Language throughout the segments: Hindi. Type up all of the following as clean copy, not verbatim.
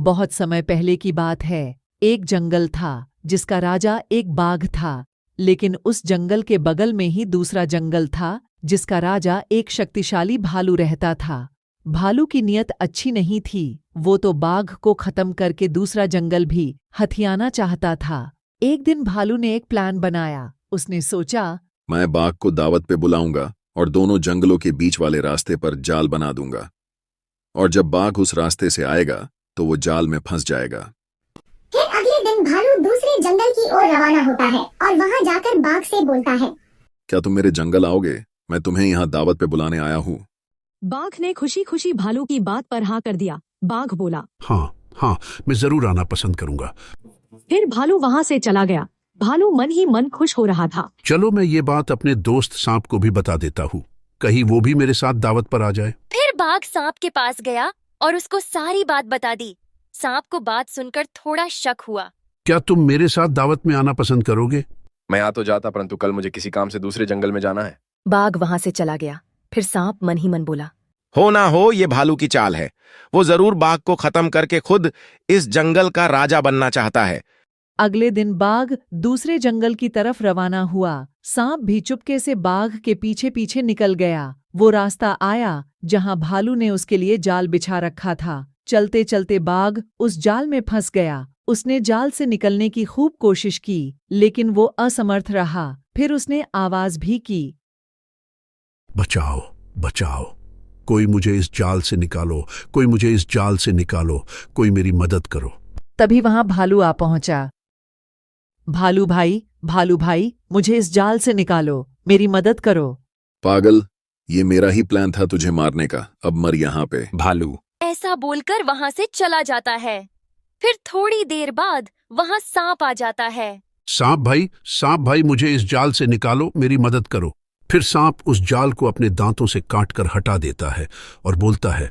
बहुत समय पहले की बात है। एक जंगल था जिसका राजा एक बाघ था, लेकिन उस जंगल के बगल में ही दूसरा जंगल था जिसका राजा एक शक्तिशाली भालू रहता था। भालू की नीयत अच्छी नहीं थी, वो तो बाघ को खत्म करके दूसरा जंगल भी हथियाना चाहता था। एक दिन भालू ने एक प्लान बनाया। उसने सोचा, मैं बाघ को दावत पे बुलाऊंगा और दोनों जंगलों के बीच वाले रास्ते पर जाल बना दूंगा, और जब बाघ उस रास्ते से आएगा तो वो जाल में फंस जाएगा। फिर अगले दिन भालू दूसरे जंगल की ओर रवाना होता है और वहां जाकर बाघ से बोलता है, क्या तुम मेरे जंगल आओगे? मैं तुम्हें यहाँ दावत पे बुलाने आया हूँ। बाघ ने खुशी खुशी भालू की बात पर हाँ कर दिया। बाघ बोला, हाँ, मैं जरूर आना पसंद करूंगा। फिर भालू वहाँ से चला गया। भालू मन ही मन खुश हो रहा था। चलो मैं ये बात अपने दोस्त सांप को भी बता देता हूँ, कहीं वो भी मेरे साथ दावत पर आ जाए। फिर बाघ सांप के पास गया और उसको सारी बात बता दी। सांप को बात सुनकर थोड़ा शक हुआ। क्या तुम मेरे साथ दावत में आना पसंद करोगे? मैं आ तो जाता, परंतु कल मुझे किसी काम से दूसरे जंगल में जाना है। बाघ वहां से चला गया। फिर सांप मन ही मन बोला, हो ना हो ये भालू की चाल है। वो जरूर बाघ को खत्म करके खुद इस जंगल का राजा बनना चाहता है। अगले दिन बाघ दूसरे जंगल की तरफ रवाना हुआ। सांप भी चुपके से बाघ के पीछे पीछे निकल गया। वो रास्ता आया जहां भालू ने उसके लिए जाल बिछा रखा था। चलते चलते बाघ उस जाल में फंस गया। उसने जाल से निकलने की खूब कोशिश की, लेकिन वो असमर्थ रहा। फिर उसने आवाज भी की, बचाओ, बचाओ, कोई मुझे इस जाल से निकालो, कोई मुझे इस जाल से निकालो, कोई मेरी मदद करो। तभी वहां भालू आ पहुंचा। भालू भाई, मुझे इस जाल से निकालो, मेरी मदद करो। पागल, ये मेरा ही प्लान था तुझे मारने का, अब मर यहाँ पे। भालू ऐसा बोलकर वहां से चला जाता है। फिर थोड़ी देर बाद वहां सांप आ जाता है। सांप भाई, मुझे इस जाल से निकालो, मेरी मदद करो। फिर सांप उस जाल को अपने दांतों से काटकर हटा देता है और बोलता है,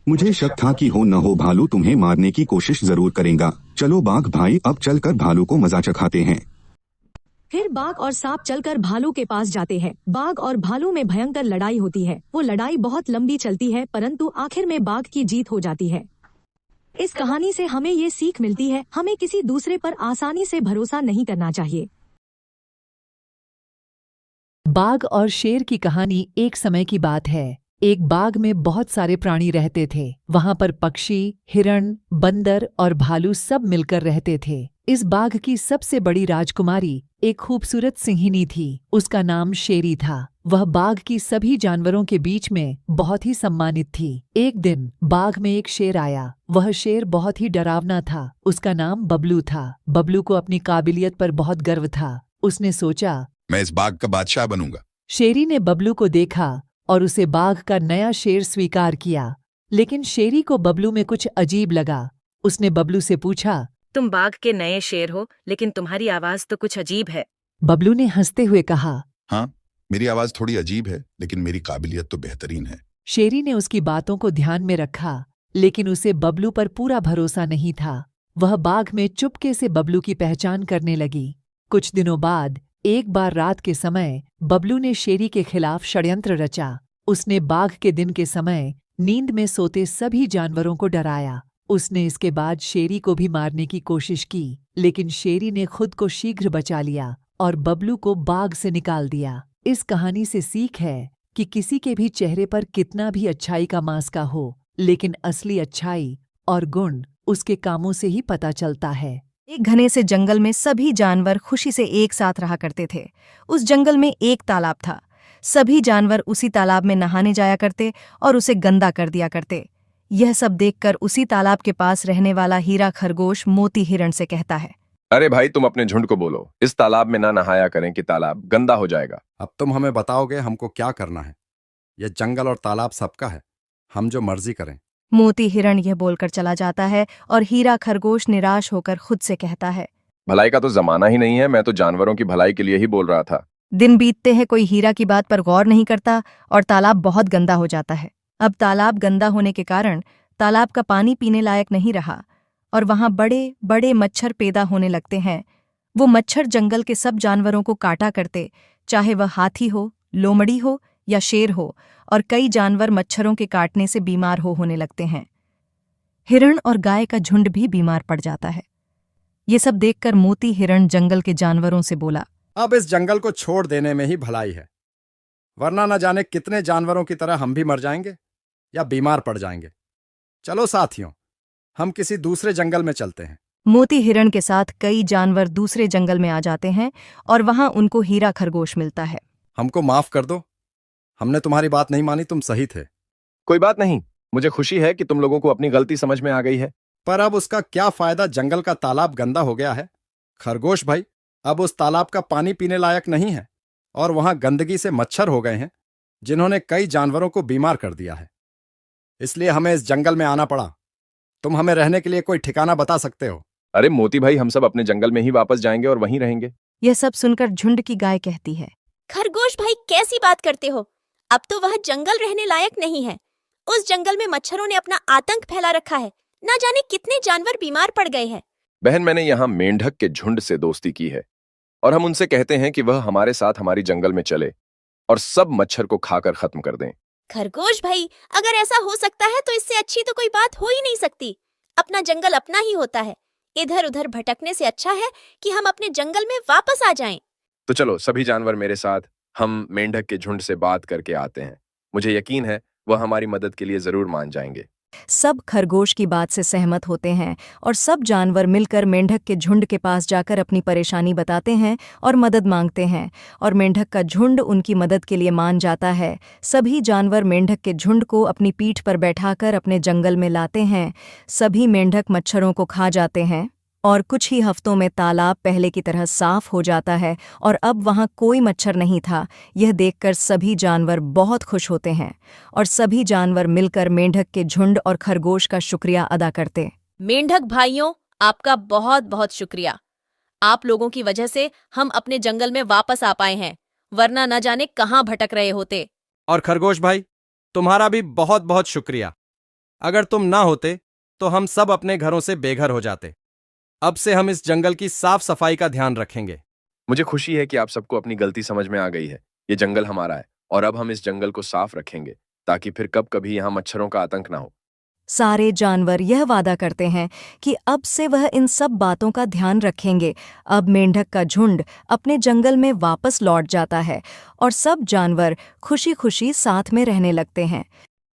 मुझे शक था कि हो न हो भालू तुम्हें मारने की कोशिश जरूर करेगा। चलो बाघ भाई, अब चलकर भालू को मजा चखाते हैं। फिर बाघ और सांप चलकर भालू के पास जाते हैं। बाघ और भालू में भयंकर लड़ाई होती है। वो लड़ाई बहुत लंबी चलती है, परंतु आखिर में बाघ की जीत हो जाती है। इस कहानी से हमें ये सीख मिलती है, हमें किसी दूसरे पर आसानी से भरोसा नहीं करना चाहिए। बाघ और शेर की कहानी। एक समय की बात है। एक बाग में बहुत सारे प्राणी रहते थे। वहां पर पक्षी, हिरण, बंदर और भालू सब मिलकर रहते थे। इस बाघ की सबसे बड़ी राजकुमारी एक खूबसूरत सिंहिनी थी। उसका नाम शेरी था। वह बाघ की सभी जानवरों के बीच में बहुत ही सम्मानित थी। एक दिन बाघ में एक शेर आया। वह शेर बहुत ही डरावना था। उसका नाम बबलू था। बबलू को अपनी काबिलियत पर बहुत गर्व था। उसने सोचा, मैं इस बाघ का बादशाह बनूंगा। शेरी ने बबलू को देखा और उसे बाघ का नया शेर स्वीकार किया। लेकिन शेरी को बबलू में कुछ अजीब लगा। उसने बबलू से पूछा, तुम बाघ के नए शेर हो, लेकिन तुम्हारी आवाज तो कुछ अजीब है। बबलू ने हंसते हुए कहा, हाँ, मेरी आवाज थोड़ी अजीब है, लेकिन मेरी काबिलियत तो बेहतरीन है। शेरी ने उसकी बातों को ध्यान में रखा, लेकिन उसे बबलू पर पूरा भरोसा नहीं था। वह बाघ में चुपके से बबलू की पहचान करने लगी। कुछ दिनों बाद एक बार रात के समय बबलू ने शेरी के खिलाफ षड्यंत्र रचा। उसने बाघ के दिन के समय नींद में सोते सभी जानवरों को डराया। उसने इसके बाद शेरी को भी मारने की कोशिश की, लेकिन शेरी ने खुद को शीघ्र बचा लिया और बबलू को बाघ से निकाल दिया। इस कहानी से सीख है कि किसी के भी चेहरे पर कितना भी अच्छाई का मास्का हो, लेकिन असली अच्छाई और गुण उसके कामों से ही पता चलता है। एक घने से जंगल में सभी जानवर खुशी से एक साथ रहा करते थे। उस जंगल में एक तालाब था। सभी जानवर उसी तालाब में नहाने जाया करते और उसे गंदा कर दिया करते। यह सब देखकर उसी तालाब के पास रहने वाला हीरा खरगोश मोती हिरण से कहता है, अरे भाई, तुम अपने झुंड को बोलो, इस तालाब में ना नहाया करें कि तालाब गंदा हो जाएगा। अब तुम हमें बताओगे हमको क्या करना है? यह जंगल और तालाब सबका है, हम जो मर्जी करें। मोती हिरण यह बोलकर चला जाता है और हीरा खरगोश निराश होकर खुद से कहता है, भलाई का तो जमाना ही नहीं है, मैं तो जानवरों की भलाई के लिए ही बोल रहा था। दिन बीतते हैं, कोई हीरा की बात पर गौर नहीं करता और तालाब बहुत गंदा हो जाता है। अब तालाब गंदा होने के कारण तालाब का पानी पीने लायक नहीं रहा और वहां बड़े बड़े मच्छर पैदा होने लगते हैं। वो मच्छर जंगल के सब जानवरों को काटा करते, चाहे वह हाथी हो, लोमड़ी हो या शेर हो, और कई जानवर मच्छरों के काटने से बीमार होने लगते हैं। हिरण और गाय का झुंड भी बीमार पड़ जाता है। ये सब देखकर मोती हिरण जंगल के जानवरों से बोला, अब इस जंगल को छोड़ देने में ही भलाई है, वरना न जाने कितने जानवरों की तरह हम भी मर जाएंगे या बीमार पड़ जाएंगे। चलो साथियों, हम किसी दूसरे जंगल में चलते हैं। मोती हिरण के साथ कई जानवर दूसरे जंगल में आ जाते हैं और वहां उनको हीरा खरगोश मिलता है। हमको माफ कर दो, हमने तुम्हारी बात नहीं मानी, तुम सही थे। कोई बात नहीं, मुझे खुशी है कि तुम लोगों को अपनी गलती समझ में आ गई है। पर अब उसका क्या फायदा, जंगल का तालाब गंदा हो गया है। खरगोश भाई, अब उस तालाब का पानी पीने लायक नहीं है और वहां गंदगी से मच्छर हो गए हैं जिन्होंने कई जानवरों को बीमार कर दिया है। इसलिए हमें इस जंगल में आना पड़ा। तुम हमें रहने के लिए कोई ठिकाना बता सकते हो? अरे मोती भाई, हम सब अपने जंगल में ही वापस जाएंगे और वहीं रहेंगे। यह सब सुनकर झुंड की गाय कहती है, खरगोश भाई कैसी बात करते हो, अब तो वह जंगल रहने लायक नहीं है। उस जंगल में मच्छरों ने अपना आतंक फैला रखा है, ना जाने कितने जानवर बीमार पड़ गए हैं। बहन, मैंने यहाँ मेंढक के झुंड से दोस्ती की है और हम उनसे कहते हैं कि वह हमारे साथ हमारी जंगल में चले और सब मच्छर को खाकर खत्म कर दें। खरगोश भाई, अगर ऐसा हो सकता है तो इससे अच्छी तो कोई बात हो ही नहीं सकती। अपना जंगल अपना ही होता है, इधर उधर भटकने से अच्छा है कि हम अपने जंगल में वापस आ जाएं। तो चलो सभी जानवर मेरे साथ, हम मेंढक के झुंड से बात करके आते हैं। मुझे यकीन है वह हमारी मदद के लिए जरूर मान जाएंगे। सब खरगोश की बात से सहमत होते हैं और सब जानवर मिलकर मेंढक के झुंड के पास जाकर अपनी परेशानी बताते हैं और मदद मांगते हैं और मेंढक का झुंड उनकी मदद के लिए मान जाता है। सभी जानवर मेंढक के झुंड को अपनी पीठ पर बैठाकर अपने जंगल में लाते हैं। सभी मेंढक मच्छरों को खा जाते हैं और कुछ ही हफ्तों में तालाब पहले की तरह साफ हो जाता है और अब वहाँ कोई मच्छर नहीं था। यह देखकर सभी जानवर बहुत खुश होते हैं और सभी जानवर मिलकर मेंढक के झुंड और खरगोश का शुक्रिया अदा करते। मेंढक भाइयों, आपका बहुत बहुत शुक्रिया। आप लोगों की वजह से हम अपने जंगल में वापस आ पाए हैं, वरना न जाने कहाँ भटक रहे होते। और खरगोश भाई, तुम्हारा भी बहुत बहुत शुक्रिया। अगर तुम ना होते तो हम सब अपने घरों से बेघर हो जाते। अब से हम इस जंगल की साफ सफाई का ध्यान रखेंगे। मुझे खुशी है कि आप सबको अपनी गलती समझ में आ गई है। ये जंगल हमारा है और अब हम इस जंगल को साफ रखेंगे ताकि फिर कभी यहाँ मच्छरों का आतंक ना हो। सारे जानवर यह वादा करते हैं कि अब से वह इन सब बातों का ध्यान रखेंगे। अब मेंढक का झुंड अपने जंगल में वापस लौट जाता है और सब जानवर खुशी खुशी साथ में रहने लगते हैं।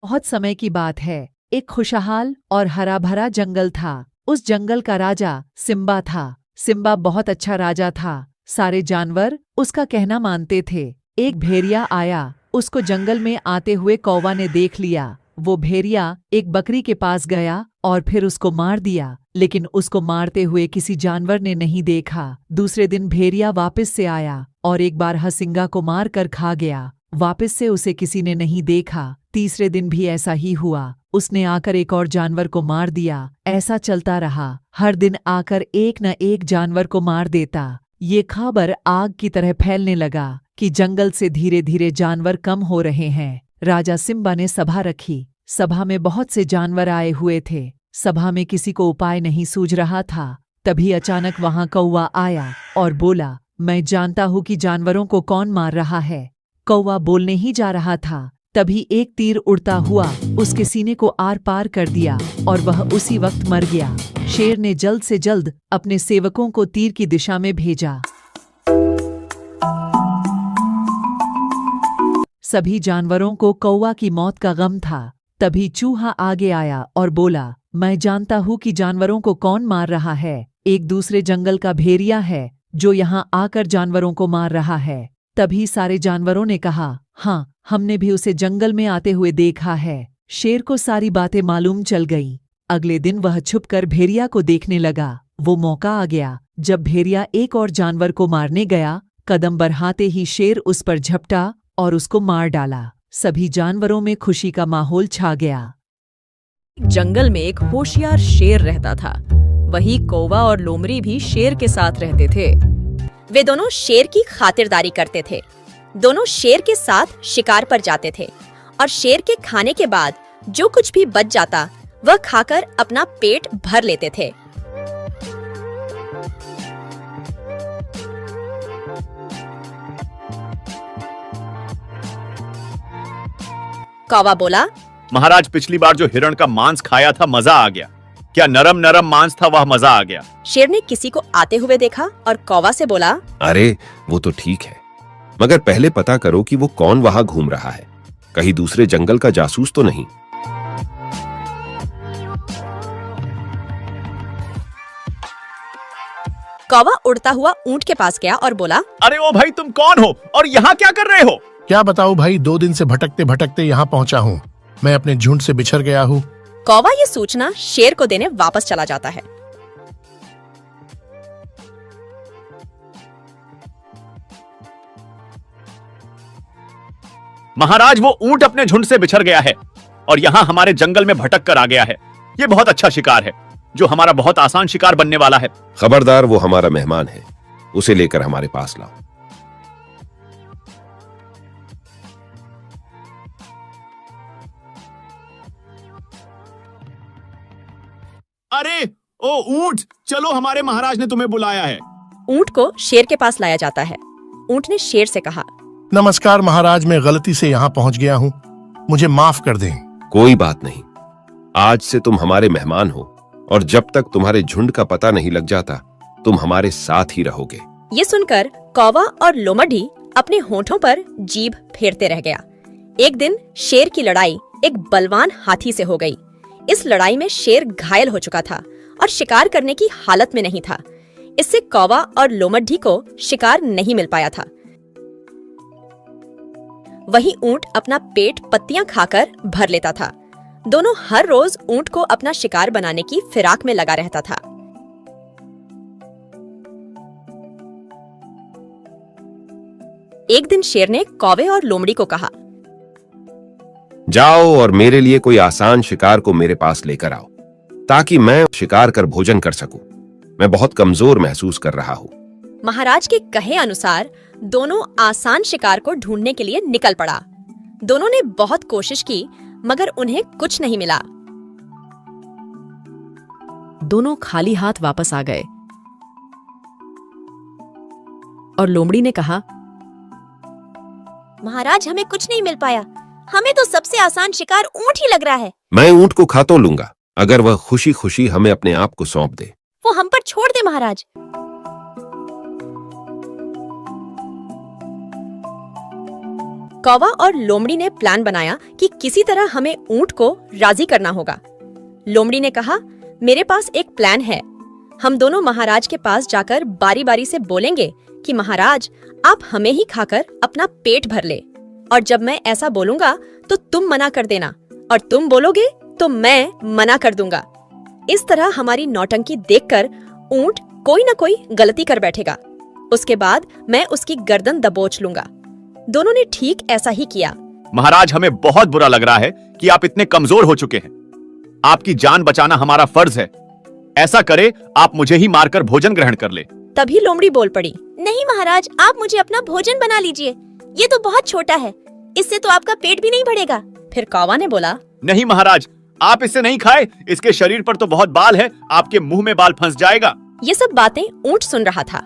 बहुत समय की बात है, एक खुशहाल और हरा भरा जंगल था। उस जंगल का राजा सिम्बा था। सिम्बा बहुत अच्छा राजा था। सारे जानवर उसका कहना मानते थे। एक भेड़िया आया, उसको जंगल में आते हुए कौवा ने देख लिया। वो भेड़िया एक बकरी के पास गया और फिर उसको मार दिया, लेकिन उसको मारते हुए किसी जानवर ने नहीं देखा। दूसरे दिन भेड़िया वापस से आया और एक बार हसिंगा को मार कर खा गया। वापस से उसे किसी ने नहीं देखा। तीसरे दिन भी ऐसा ही हुआ, उसने आकर एक और जानवर को मार दिया। ऐसा चलता रहा, हर दिन आकर एक न एक जानवर को मार देता। ये खबर आग की तरह फैलने लगा कि जंगल से धीरे धीरे जानवर कम हो रहे हैं। राजा सिम्बा ने सभा रखी। सभा में बहुत से जानवर आए हुए थे। सभा में किसी को उपाय नहीं सूझ रहा था। तभी अचानक वहां कौवा आया और बोला, मैं जानता हूं कि जानवरों को कौन मार रहा है। कौवा बोलने ही जा रहा था, तभी एक तीर उड़ता हुआ उसके सीने को आर पार कर दिया और वह उसी वक्त मर गया। शेर ने जल्द से जल्द अपने सेवकों को तीर की दिशा में भेजा। सभी जानवरों को कौवा की मौत का गम था। तभी चूहा आगे आया और बोला, मैं जानता हूँ कि जानवरों को कौन मार रहा है। एक दूसरे जंगल का भेड़िया है जो यहाँ आकर जानवरों को मार रहा है। तभी सारे जानवरों ने कहा, हाँ, हमने भी उसे जंगल में आते हुए देखा है। शेर को सारी बातें मालूम चल गईं। अगले दिन वह छुपकर भेड़िया को देखने लगा। वो मौका आ गया जब भेड़िया एक और जानवर को मारने गया। कदम बढ़ाते ही शेर उस पर झपटा और उसको मार डाला। सभी जानवरों में खुशी का माहौल छा गया। जंगल में एक होशियार शेर रहता था। वही कौवा और लोमड़ी भी शेर के साथ रहते थे। वे दोनों शेर की खातिरदारी करते थे। दोनों शेर के साथ शिकार पर जाते थे और शेर के खाने के बाद जो कुछ भी बच जाता वह खाकर अपना पेट भर लेते थे। कौवा बोला, महाराज, पिछली बार जो हिरण का मांस खाया था, मजा आ गया। क्या नरम नरम मांस था, वह मजा आ गया। शेर ने किसी को आते हुए देखा और कौवा से बोला, अरे वो तो ठीक है, मगर पहले पता करो कि वो कौन वहां घूम रहा है, कहीं दूसरे जंगल का जासूस तो नहीं। कौवा उड़ता हुआ ऊंट के पास गया और बोला, अरे ओ भाई, तुम कौन हो और यहाँ क्या कर रहे हो? क्या बताऊं भाई, 2 दिन से भटकते भटकते यहाँ पहुँचा हूँ। मैं अपने झुंड से बिछड़ गया हूँ। कौवा ये सूचना शेर को देने वापस चला जाता है। महाराज, वो ऊंट अपने झुंड से बिछड़ गया है और यहाँ हमारे जंगल में भटक कर आ गया है। ये बहुत अच्छा शिकार है, जो हमारा बहुत आसान शिकार बनने वाला है। खबरदार, वो हमारा मेहमान है, उसे लेकर हमारे पास लाओ। अरे ओ ऊंट, चलो, हमारे महाराज ने तुम्हें बुलाया है। ऊंट को शेर के पास लाया जाता है। ऊंट ने शेर से कहा, नमस्कार महाराज, मैं गलती से यहाँ पहुँच गया हूँ, मुझे माफ कर दें। कोई बात नहीं, आज से तुम हमारे मेहमान हो और जब तक तुम्हारे झुंड का पता नहीं लग जाता तुम हमारे साथ ही रहोगे। ये सुनकर कौवा और लोमड़ी अपने होठों पर जीभ फेरते रह गया। एक दिन शेर की लड़ाई एक बलवान हाथी से हो गई। इस लड़ाई में शेर घायल हो चुका था और शिकार करने की हालत में नहीं था। इससे कौवा और लोमड़ी को शिकार नहीं मिल पाया था। वही ऊंट अपना पेट पत्तियां खाकर भर लेता था। दोनों हर रोज ऊंट को अपना शिकार बनाने की फिराक में लगा रहता था। एक दिन शेर ने कौवे और लोमड़ी को कहा, जाओ और मेरे लिए कोई आसान शिकार को मेरे पास लेकर आओ, ताकि मैं शिकार कर भोजन कर सकूं। मैं बहुत कमजोर महसूस कर रहा हूं। महाराज के कहे अनुसार दोनों आसान शिकार को ढूंढने के लिए निकल पड़ा। दोनों ने बहुत कोशिश की, मगर उन्हें कुछ नहीं मिला। दोनों खाली हाथ वापस आ गए और लोमड़ी ने कहा, महाराज, हमें कुछ नहीं मिल पाया। हमें तो सबसे आसान शिकार ऊंट ही लग रहा है। मैं ऊंट को खा तो लूंगा, अगर वह खुशी खुशी हमें अपने आप को सौंप दे। वो हम पर छोड़ दे महाराज। कौवा और लोमड़ी ने प्लान बनाया कि किसी तरह हमें ऊंट को राजी करना होगा। लोमड़ी ने कहा, मेरे पास एक प्लान है। हम दोनों महाराज के पास जाकर बारी बारी से बोलेंगे कि महाराज, आप हमें ही खाकर अपना पेट भर ले, और जब मैं ऐसा बोलूंगा तो तुम मना कर देना, और तुम बोलोगे तो मैं मना कर दूंगा। इस तरह हमारी नौटंकी देखकर ऊंट कोई न कोई गलती कर बैठेगा। उसके बाद मैं उसकी गर्दन दबोच लूंगा। दोनों ने ठीक ऐसा ही किया। महाराज, हमें बहुत बुरा लग रहा है कि आप इतने कमजोर हो चुके हैं। आपकी जान बचाना हमारा फर्ज है। ऐसा करे, आप मुझे ही मारकर भोजन ग्रहण कर ले। तभी लोमड़ी बोल पड़ी, नहीं महाराज, आप मुझे अपना भोजन बना लीजिए। ये तो बहुत छोटा है, इससे तो आपका पेट भी नहीं भरेगा। फिर कौवा ने बोला, नहीं महाराज, आप इससे नहीं खाए, इसके शरीर पर तो बहुत बाल है, आपके मुंह में बाल फंस जाएगा। ये सब बातें ऊंट सुन रहा था।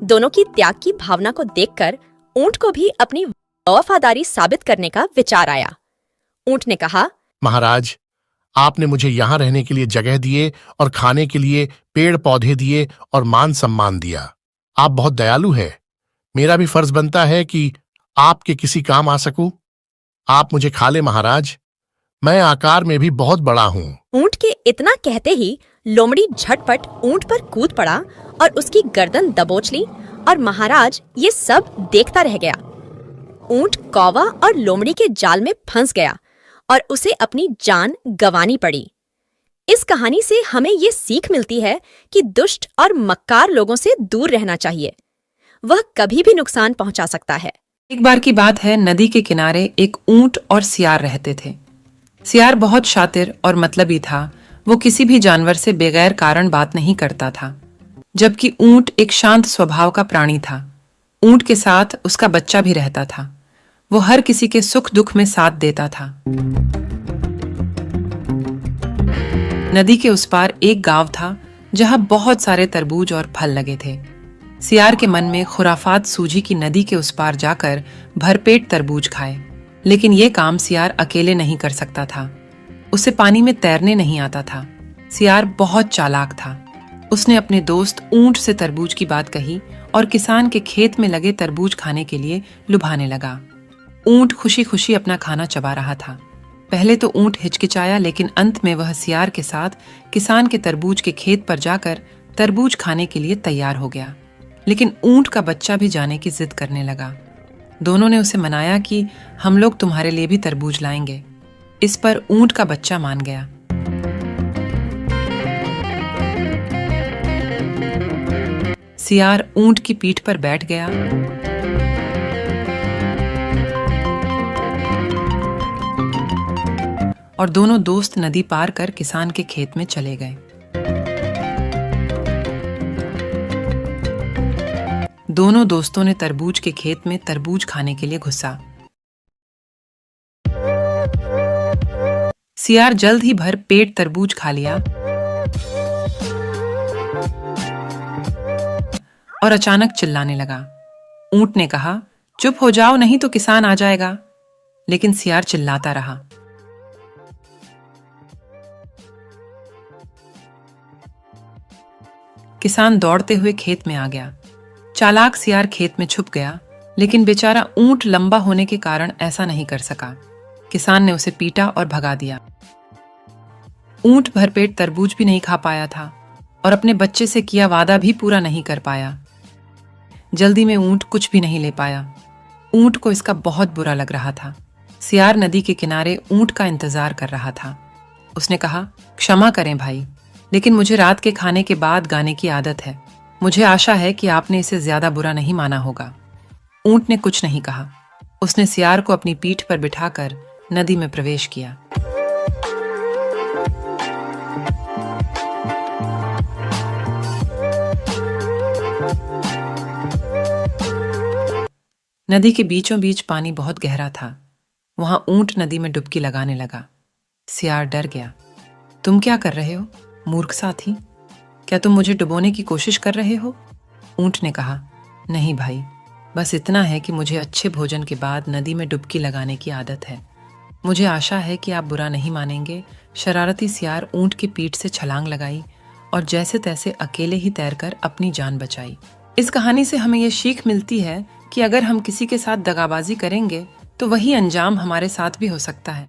दोनों की त्याग की भावना को देखकर ऊंट को भी अपनी वफादारी साबित करने का विचार आया। ऊंट ने कहा, महाराज, आपने मुझे यहाँ रहने के लिए जगह दिए और खाने के लिए पेड़ पौधे दिए और मान सम्मान दिया। आप बहुत दयालु हैं। मेरा भी फर्ज बनता है कि आपके किसी काम आ सकूं। आप मुझे खा ले महाराज, मैं आकार में भी बहुत बड़ा हूँ। ऊंट के इतना कहते ही लोमड़ी झटपट ऊंट पर कूद पड़ा और उसकी गर्दन दबोच ली, और महाराज ये सब देखता रह गया। ऊंट कौवा और लोमड़ी के जाल में फंस गया और उसे अपनी जान गंवानी पड़ी। इस कहानी से हमें ये सीख मिलती है कि दुष्ट और मक्कार लोगों से दूर रहना चाहिए। वह कभी भी नुकसान पहुंचा सकता है। एक बार की बात है, नदी के किनारे एक ऊंट और सियार रहते थे। सियार बहुत शातिर और मतलबी था। वो किसी भी जानवर से बगैर कारण बात नहीं करता था, जबकि ऊंट एक शांत स्वभाव का प्राणी था। ऊंट के साथ उसका बच्चा भी रहता था। वो हर किसी के सुख दुख में साथ देता था। नदी के उस पार एक गांव था जहां बहुत सारे तरबूज और फल लगे थे। सियार के मन में खुराफात सूझी कि नदी के उस पार जाकर भरपेट तरबूज खाए, लेकिन ये काम सियार अकेले नहीं कर सकता था। उसे पानी में तैरने नहीं आता था। सियार बहुत चालाक था। उसने अपने दोस्त ऊंट से तरबूज की बात कही और किसान के खेत में लगे तरबूज खाने के लिए लुभाने लगा। ऊंट खुशी खुशी अपना खाना चबा रहा था। पहले तो ऊंट हिचकिचाया, लेकिन अंत में वह सियार के साथ किसान के तरबूज के खेत पर जाकर तरबूज खाने के लिए तैयार हो गया। लेकिन ऊंट का बच्चा भी जाने की जिद करने लगा। दोनों ने उसे मनाया कि हम लोग तुम्हारे लिए भी तरबूज लाएंगे। इस पर ऊंट का बच्चा मान गया। सियार ऊंट की पीठ पर बैठ गया और दोनों दोस्त नदी पार कर किसान के खेत में चले गए। दोनों दोस्तों ने तरबूज के खेत में तरबूज खाने के लिए घुसा। सियार जल्द ही भर पेट तरबूज खा लिया और अचानक चिल्लाने लगा। ऊंट ने कहा, चुप हो जाओ, नहीं तो किसान आ जाएगा। लेकिन सियार चिल्लाता रहा। किसान दौड़ते हुए खेत में आ गया। चालाक सियार खेत में छुप गया, लेकिन बेचारा ऊंट लंबा होने के कारण ऐसा नहीं कर सका। किसान ने उसे पीटा और भगा दिया। ऊंट भरपेट तरबूज भी नहीं खा पाया था और अपने बच्चे से किया वादा भी पूरा नहीं कर पाया। जल्दी में ऊंट कुछ भी नहीं ले पाया। ऊंट को इसका बहुत बुरा लग रहा था। सियार नदी के किनारे ऊंट का इंतजार कर रहा था। उसने कहा, क्षमा करें भाई, लेकिन मुझे रात के खाने के बाद गाने की आदत है। मुझे आशा है कि आपने इसे ज्यादा बुरा नहीं माना होगा। ऊंट ने कुछ नहीं कहा। उसने सियार को अपनी पीठ पर बिठाकर नदी में प्रवेश किया। नदी के बीचों बीच पानी बहुत गहरा था। वहां ऊंट नदी में डुबकी लगाने लगा। सियार डर गया। तुम क्या कर रहे हो, मूर्ख साथी? क्या तुम मुझे डुबोने की कोशिश कर रहे हो? ऊंट ने कहा, नहीं भाई, बस इतना है कि मुझे अच्छे भोजन के बाद नदी में डुबकी लगाने की आदत है। मुझे आशा है कि आप बुरा नहीं मानेंगे। शरारती सियार ऊंट की पीठ से छलांग लगाई और जैसे तैसे अकेले ही तैरकर अपनी जान बचाई। इस कहानी से हमें यह सीख मिलती है कि अगर हम किसी के साथ दगाबाजी करेंगे तो वही अंजाम हमारे साथ भी हो सकता है।